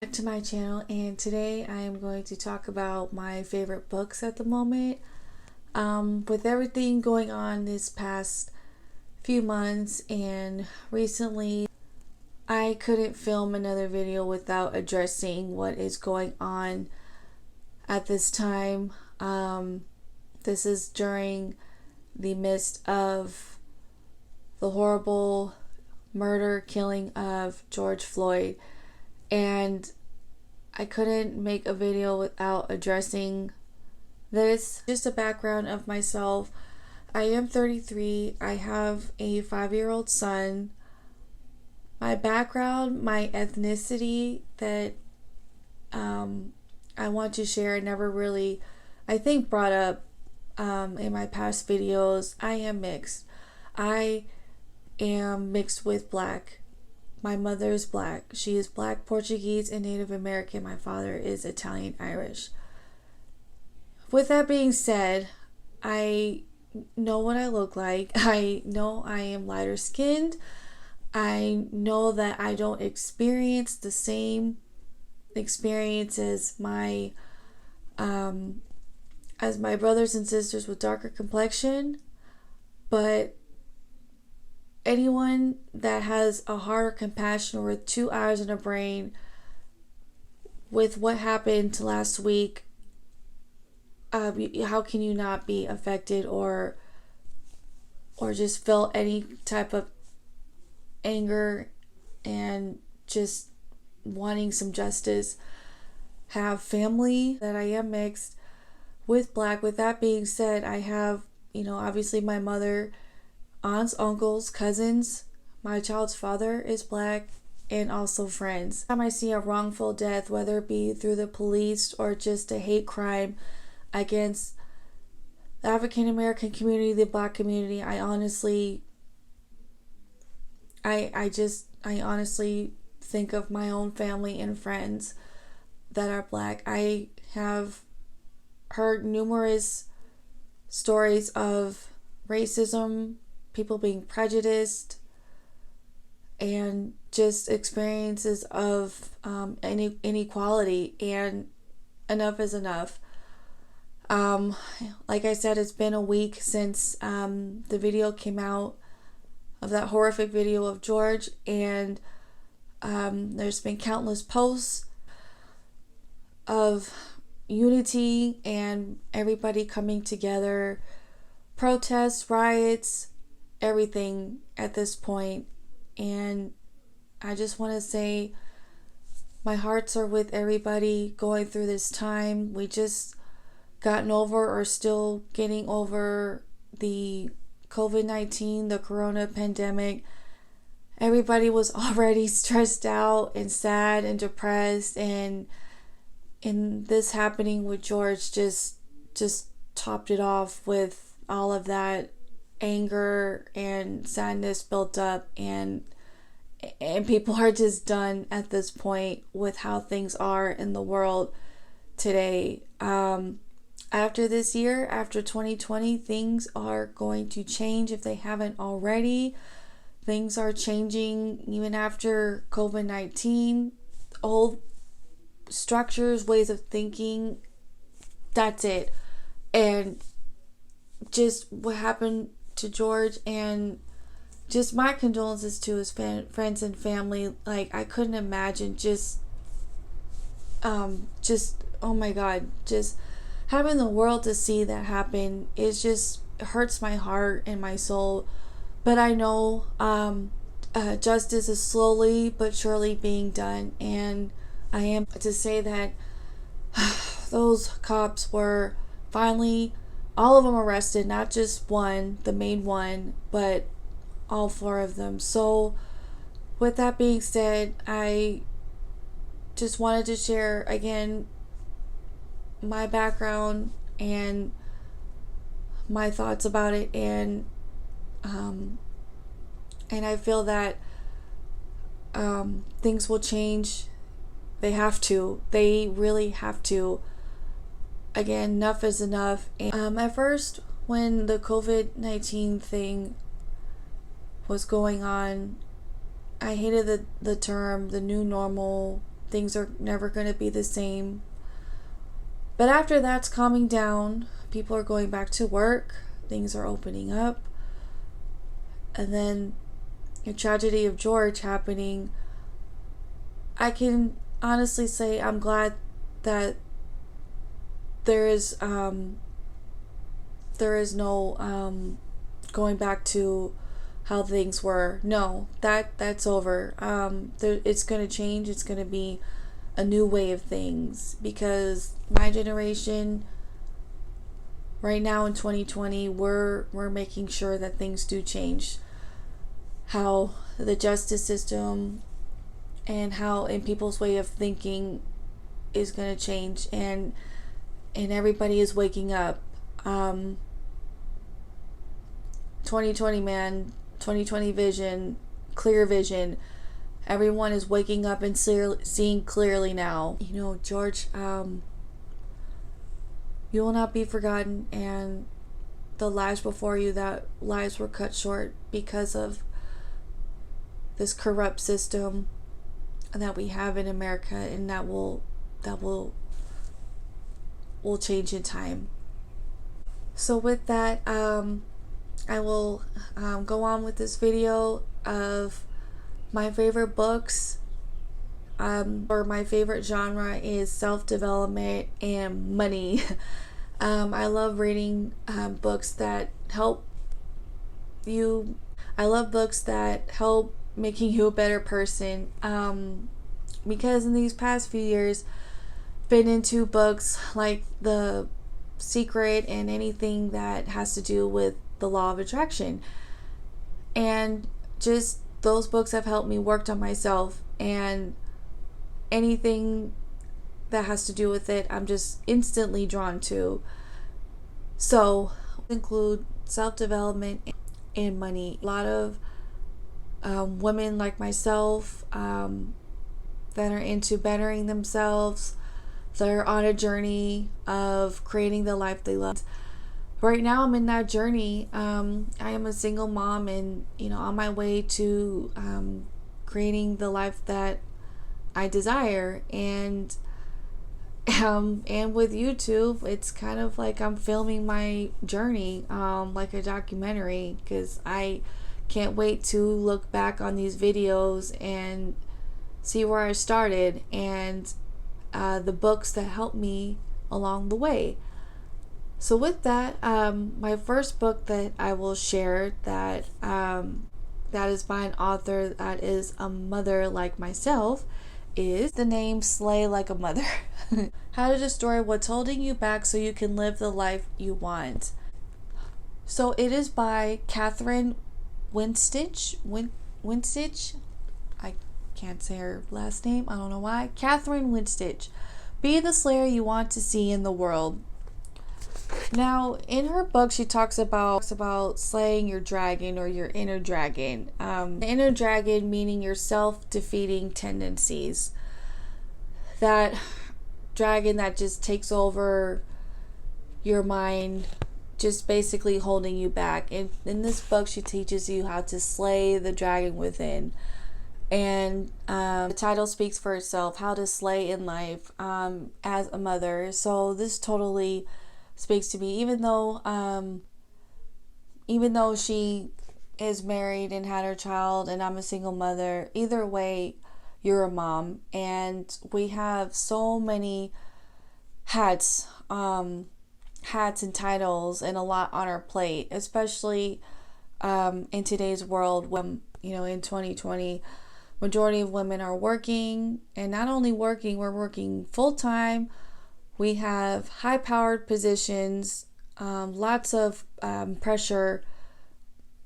Back to my channel, and today I am going to talk about my favorite books at the moment. With everything going on this past few months and recently, I couldn't film another video without addressing what is going on at this time. This is during the midst of the horrible murder, killing of George Floyd. And I couldn't make a video without addressing this. Just a background of myself. I am 33. I have a 5-year-old son. My background, my ethnicity that I want to share, I never really, I think, brought up in my past videos. I am mixed. I am mixed with black. My mother is black. She is black, Portuguese, and Native American. My father is Italian, Irish. With that being said, I know what I look like. I know I am lighter skinned. I know that I don't experience the same experience as my brothers and sisters with darker complexion, but anyone that has a heart or compassion or with 2 eyes and a brain with what happened last week, how can you not be affected or just feel any type of anger and just wanting some justice? Have family that I am mixed with black. With that being said, I have, obviously my mother, aunts, uncles, cousins. My child's father is black, and also friends. Every time I see a wrongful death, whether it be through the police or just a hate crime against the African American community, the black community, I honestly think of my own family and friends that are black. I have heard numerous stories of racism, people being prejudiced, and just experiences of inequality, and enough is enough. Like I said, it's been a week since the video came out of that horrific video of George, and there's been countless posts of unity and everybody coming together, protests, riots, everything at this point. And I just want to say my hearts are with everybody going through this time. We just gotten over or still getting over the COVID-19, the corona pandemic. Everybody was already stressed out and sad and depressed, and this happening with George just topped it off with all of that anger and sadness built up, and people are just done at this point with how things are in the world today. After this year, after 2020, things are going to change if they haven't already. Things are changing even after COVID-19. Old structures, ways of thinking, that's it. And just what happened to George, and just my condolences to his friends and family. Like, I couldn't imagine oh my God, just having the world to see that happen. It hurts my heart and my soul. But I know justice is slowly but surely being done, and I am to say that those cops were finally, all of them arrested, not just one, the main one, but all 4 of them. So with that being said, I just wanted to share again my background and my thoughts about it, and I feel that things will change. They have to. They really have to. Again, enough is enough. And, at first, when the COVID-19 thing was going on, I hated the term, the new normal, things are never going to be the same. But after that's calming down, people are going back to work, things are opening up, and then the tragedy of George happening, I can honestly say I'm glad that there is no going back to how things were. No, that's over. It's going to change. It's going to be a new way of things, because my generation right now in 2020, we're making sure that things do change. How the justice system and how in people's way of thinking is going to change, and everybody is waking up. 2020, man, 2020 vision, clear vision. Everyone is waking up and seeing clearly now. You know, George, you will not be forgotten, and the lives before you, that lives were cut short because of this corrupt system that we have in America, and that will change in time. So with that, I will go on with this video of my favorite books, or my favorite genre is self-development and money. I love reading books that help you. I love books that help making you a better person, because in these past few years been into books like The Secret and anything that has to do with the law of attraction, and just those books have helped me work on myself, and anything that has to do with it I'm just instantly drawn to. So include self-development and money. A lot of women like myself that are into bettering themselves. They're on a journey of creating the life they love. Right now I'm in that journey. I am a single mom, and on my way to creating the life that I desire. And with YouTube, it's kind of like I'm filming my journey, like a documentary, because I can't wait to look back on these videos and see where I started, and the books that helped me along the way. So with that, my first book that I will share that is by an author that is a mother like myself is the name Slay Like a Mother. How to destroy what's holding you back so you can live the life you want. So it is by Catherine Winstich. I can't say her last name. I don't know why. Catherine Winstich. Be the slayer you want to see in the world. Now, in her book, she talks about slaying your dragon or your inner dragon. The inner dragon meaning your self-defeating tendencies. That dragon that just takes over your mind, just basically holding you back. And in this book, she teaches you how to slay the dragon within. And the title speaks for itself, How to Slay in Life as a Mother. So this totally speaks to me, even though she is married and had her child and I'm a single mother. Either way, you're a mom, and we have so many hats and titles and a lot on our plate, especially in today's world when in 2020 majority of women are working, and not only working, we're working full-time. We have high-powered positions, lots of pressure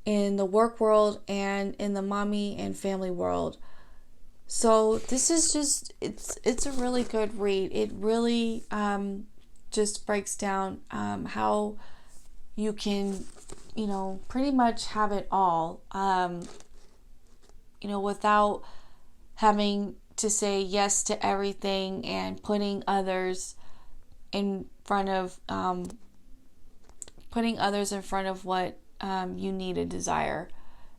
in the work world and in the mommy and family world. So this is just, it's a really good read. It really just breaks down how you can, pretty much have it all, without having to say yes to everything and putting others in front of what you need and desire,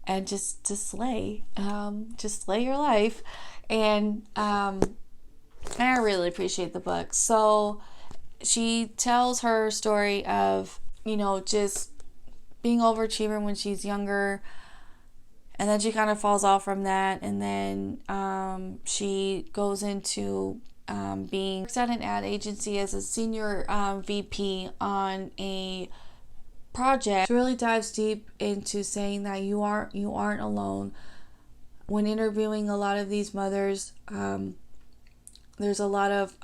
and just to slay your life. And And I really appreciate the book. So she tells her story of, just being overachiever when she's younger, and then she kind of falls off from that, and then she goes into being at an ad agency as a senior VP on a project. She really dives deep into saying that you aren't alone. When interviewing a lot of these mothers, there's a lot of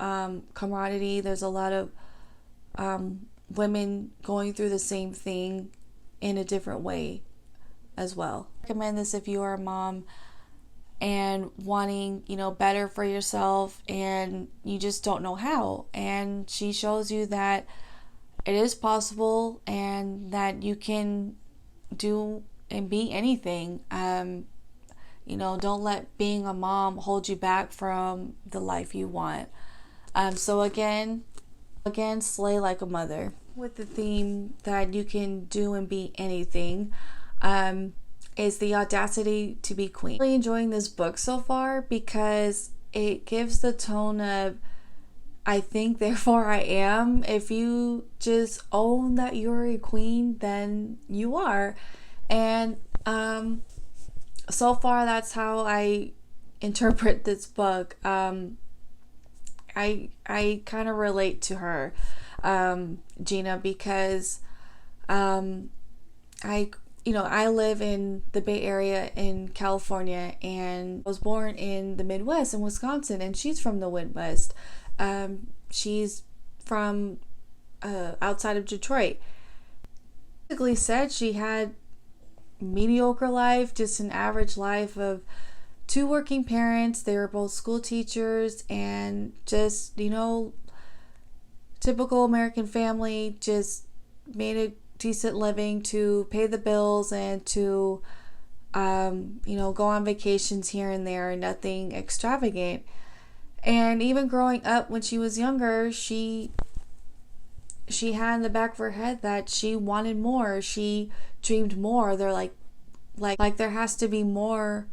camaraderie. There's a lot of women going through the same thing in a different way as well. I recommend this if you are a mom and wanting, better for yourself, and you just don't know how. And she shows you that it is possible and that you can do and be anything. Don't let being a mom hold you back from the life you want. So again, slay like a mother. With the theme that you can do and be anything, is the audacity to be queen. I'm really enjoying this book so far because it gives the tone of I think, therefore I am. If you just own that you're a queen, then you are. And so far that's how I interpret this book. I kind of relate to her, Gina, because I live in the Bay Area in California, and I was born in the Midwest in Wisconsin, and she's from the Midwest. She's from outside of Detroit. Basically said she had mediocre life, just an average life of two working parents. They were both school teachers, and just, typical American family, just made a decent living to pay the bills and to go on vacations here and there, nothing extravagant. And even growing up, when she was younger, she had in the back of her head that she wanted more. She dreamed more. They're like there has to be more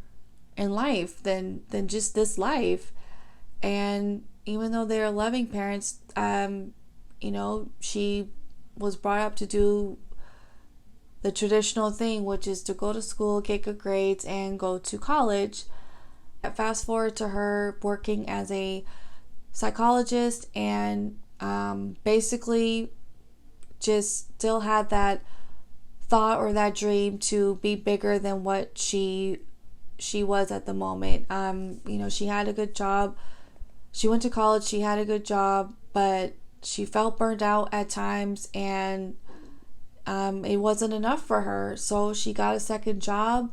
in life than just this life. And even though they're loving parents, she was brought up to do the traditional thing, which is to go to school, get good grades, and go to college. Fast forward to her working as a psychologist, and basically just still had that thought or that dream to be bigger than what she was at the moment. She had a good job. She went to college, she had a good job, but she felt burned out at times, and it wasn't enough for her. So she got a second job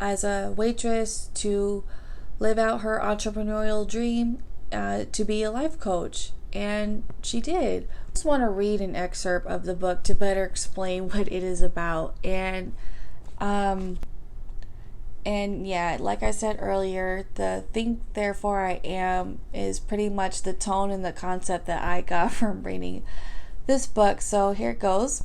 as a waitress to live out her entrepreneurial dream, to be a life coach. And she did. I just want to read an excerpt of the book to better explain what it is about. And yeah, like I said earlier, the think therefore I am is pretty much the tone and the concept that I got from reading this book. So here it goes.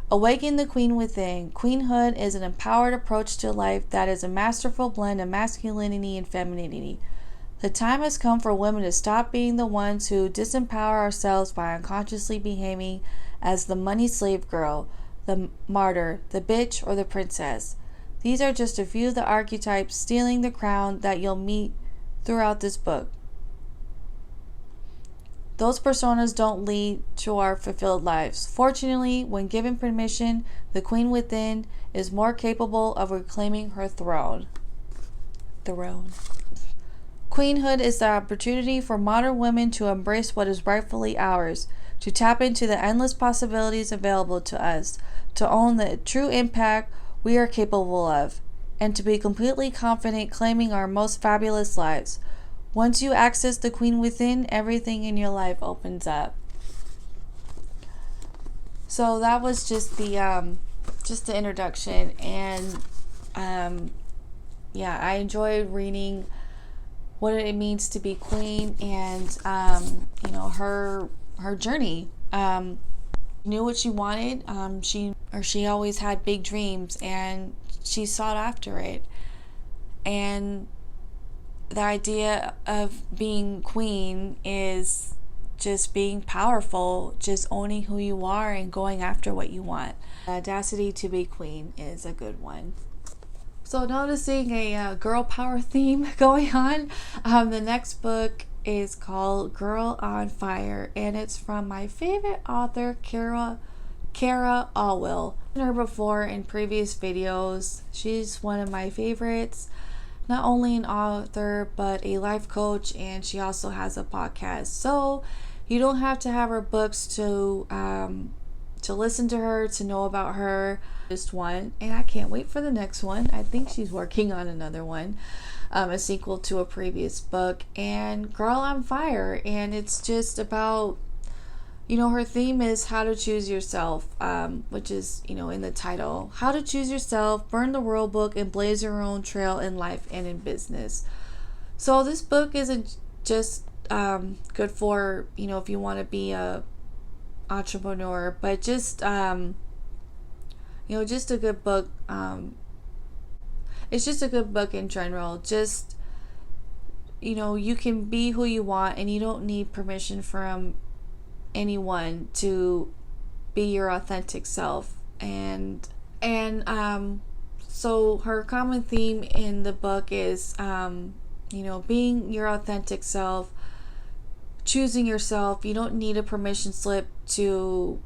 Awaken the Queen Within. Queenhood is an empowered approach to life that is a masterful blend of masculinity and femininity. The time has come for women to stop being the ones who disempower ourselves by unconsciously behaving as the money slave girl, the martyr, the bitch, or the princess. These are just a few of the archetypes stealing the crown that you'll meet throughout this book. Those personas don't lead to our fulfilled lives. Fortunately, when given permission, the Queen Within is more capable of reclaiming her throne. Queenhood is the opportunity for modern women to embrace what is rightfully ours, to tap into the endless possibilities available to us, to own the true impact we are capable of, and to be completely confident claiming our most fabulous lives. Once you access the Queen Within, everything in your life opens up. So that was just the introduction, and I enjoyed reading what it means to be queen, and her journey. Knew what she wanted. She always had big dreams, and she sought after it. And the idea of being queen is just being powerful, just owning who you are and going after what you want. The audacity to be queen is a good one. So noticing a girl power theme going on, the next book is called Girl on Fire, and it's from my favorite author, Kara Alwill. I've seen her before in previous videos. She's one of my favorites. Not only an author, but a life coach, and she also has a podcast. So you don't have to have her books to listen to her, to know about her. Just one, and I can't wait for the next one. I think she's working on another one, a sequel to a previous book, and Girl on Fire. And it's just about, her theme is how to choose yourself, which is, in the title. How to choose yourself, burn the rule book, and blaze your own trail in life and in business. So this book isn't just good for, if you want to be a entrepreneur, but just, just a good book. It's just a good book in general. Just, you can be who you want, and you don't need permission from anyone to be your authentic self. And so her common theme in the book is being your authentic self, choosing yourself. You don't need a permission slip to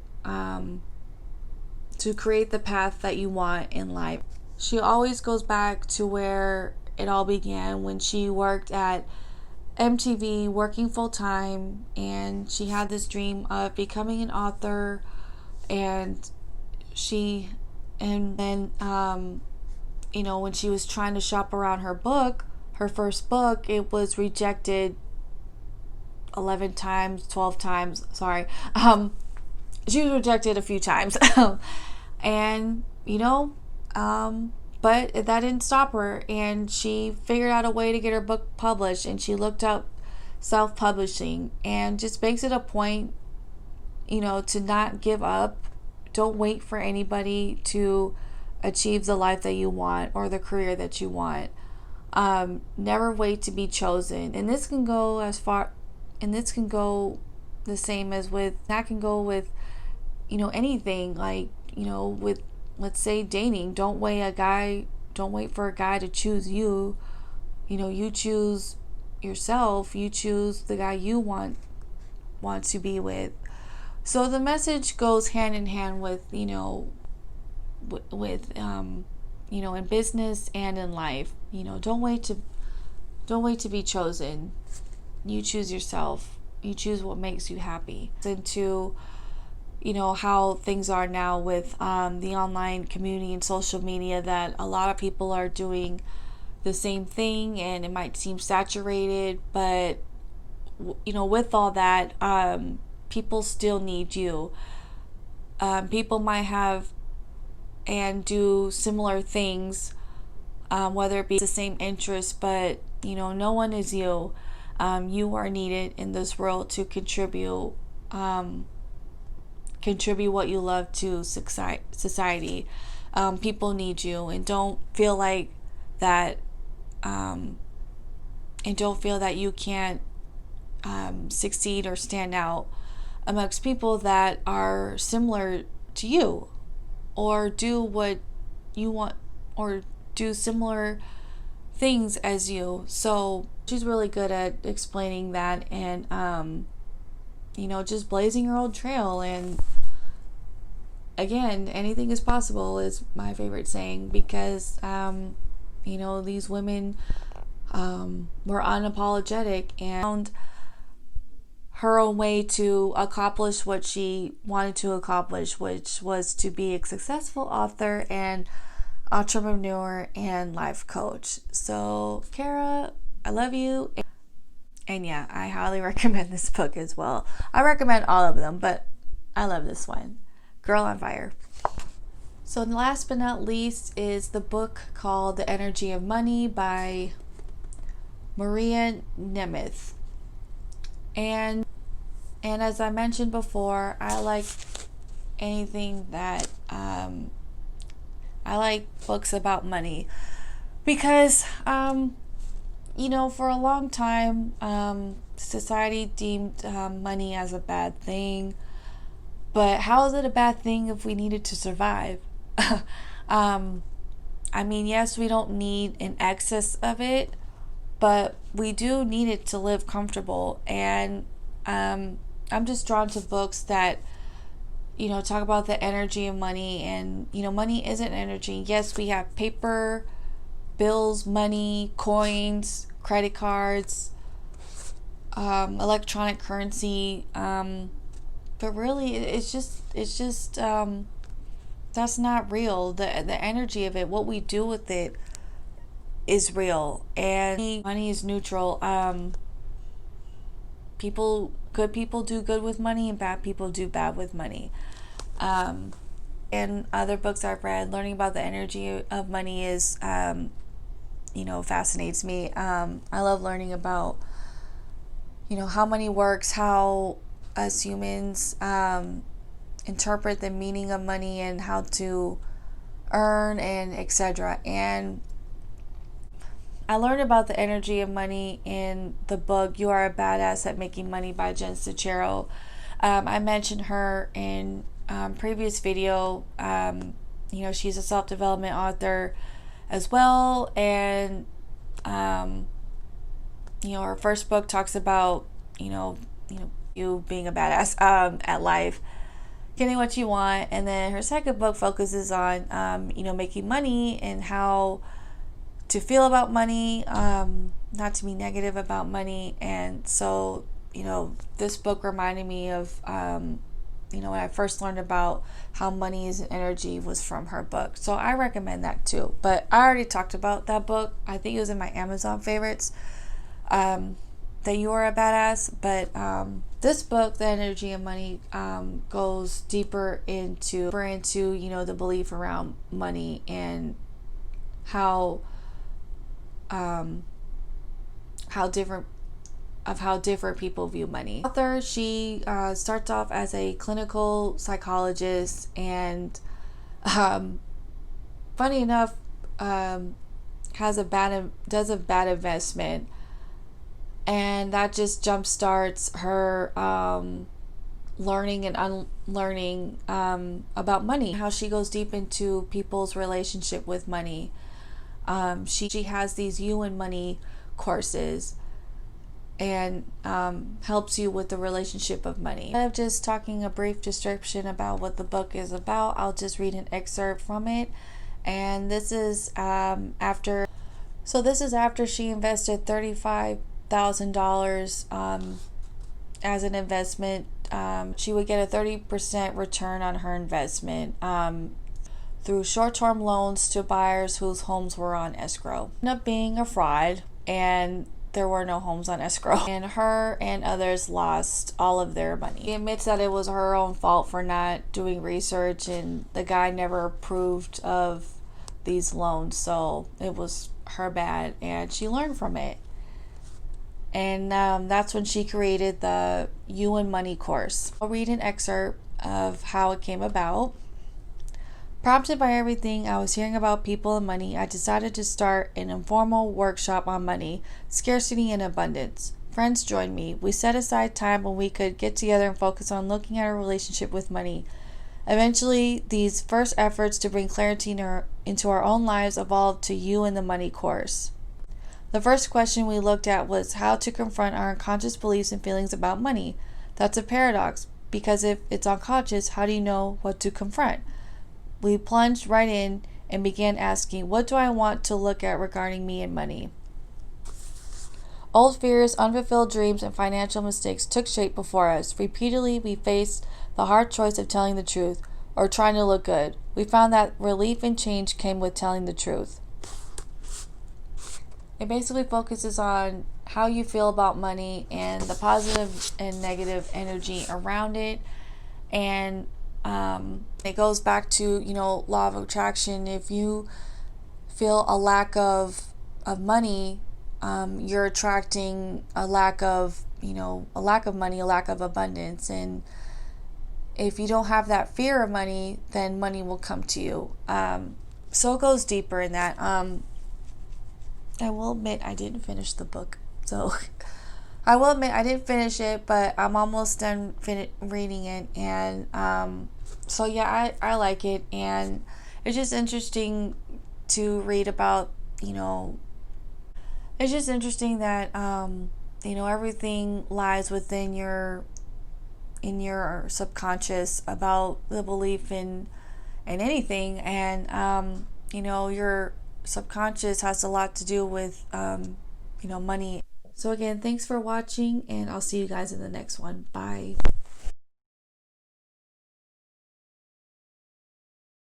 create the path that you want in life. She always goes back to where it all began, when she worked at MTV, working full time, and she had this dream of becoming an author. And then when she was trying to shop around her first book, it was rejected 11 times, 12 times. Sorry. She was rejected a few times. And but that didn't stop her, and she figured out a way to get her book published, and she looked up self-publishing, and just makes it a point, to not give up. Don't wait for anybody to achieve the life that you want or the career that you want. Never wait to be chosen. And this can go the same as that can go with, anything, like, with, let's say, dating. Don't wait for a guy to choose you. You choose yourself. You choose the guy you want to be with. So the message goes hand in hand with, in business and in life. Don't wait to be chosen. You choose yourself. You choose what makes you happy. Into how things are now with the online community and social media, that a lot of people are doing the same thing, and it might seem saturated, but with all that, people still need you. People might have and do similar things, whether it be the same interest, but no one is you. You are needed in this world to contribute what you love to society. People need you, and don't feel like that you can't succeed or stand out amongst people that are similar to you, or do what you want, or do similar things as you. So she's really good at explaining that, and just blazing your own trail. And again, anything is possible is my favorite saying, because these women were unapologetic and found her own way to accomplish what she wanted to accomplish, which was to be a successful author and entrepreneur and life coach. So Kara, I love you. And yeah, I highly recommend this book as well. I recommend all of them, but I love this one, Girl on Fire. So last but not least is the book called The Energy of Money by Maria Nemeth. And as I mentioned before, I like anything that I like books about money, because For a long time, society deemed money as a bad thing. But how is it a bad thing if we need it to survive? um, yes, we don't need an excess of it, but we do need it to live comfortable. And I'm just drawn to books that, talk about the energy of money. And, money isn't energy. Yes, we have paper, bills, money, coins, credit cards, electronic currency. But really, it's just that's not real. The energy of it, what we do with it, is real. And money is neutral. Good people do good with money, and bad people do bad with money. And other books I've read, learning about the energy of money is, fascinates me. I love learning about, how money works, how us humans interpret the meaning of money and how to earn and etc. And I learned about the energy of money in the book You Are a Badass at Making Money by Jen Sincero. I mentioned her in previous video. She's a self-development author as well, and her first book talks about you being a badass at life, getting what you want. And then her second book focuses on making money and how to feel about money, not to be negative about money. And so this book reminded me of when I first learned about how money is an energy was from her book. So I recommend that too. But I already talked about that book. I think it was in my Amazon favorites, that You Are a Badass. But this book, The Energy of Money, goes deeper into the belief around money and how different people view money. The author, she starts off as a clinical psychologist, and funny enough, does a bad investment, and that just jumpstarts her learning and unlearning about money. How she goes deep into people's relationship with money. She has these You and Money courses, and helps you with the relationship of money. Instead of just talking a brief description about what the book is about, I'll just read an excerpt from it. And this is after she invested $35,000 as an investment. She would get a 30% return on her investment through short-term loans to buyers whose homes were on escrow. Ended up being a fraud, and there were no homes on escrow, and her and others lost all of their money. She admits that it was her own fault for not doing research, and the guy never approved of these loans, so it was her bad, and she learned from it. And that's when she created the You and Money course. I'll read an excerpt of how it came about. Prompted by everything I was hearing about people and money, I decided to start an informal workshop on money, scarcity, and abundance. Friends joined me. We set aside time when we could get together and focus on looking at our relationship with money. Eventually, these first efforts to bring clarity into our own lives evolved to You and the Money course. The first question we looked at was how to confront our unconscious beliefs and feelings about money. That's a paradox, because if it's unconscious, how do you know what to confront? We plunged right in and began asking, what do I want to look at regarding me and money? Old fears, unfulfilled dreams, and financial mistakes took shape before us. Repeatedly, we faced the hard choice of telling the truth or trying to look good. We found that relief and change came with telling the truth. It basically focuses on how you feel about money and the positive and negative energy around it. And it goes back to, law of attraction. If you feel a lack of money, you're attracting a lack of money, a lack of abundance. And if you don't have that fear of money, then money will come to you. So it goes deeper in that. I will admit I didn't finish the book. So I will admit I didn't finish it, but I'm almost done reading it. And so yeah, I like it. And it's just interesting to read about, it's just interesting that, everything lies within in your subconscious about the belief in anything. And, your subconscious has a lot to do with, money. So again, thanks for watching, and I'll see you guys in the next one. Bye.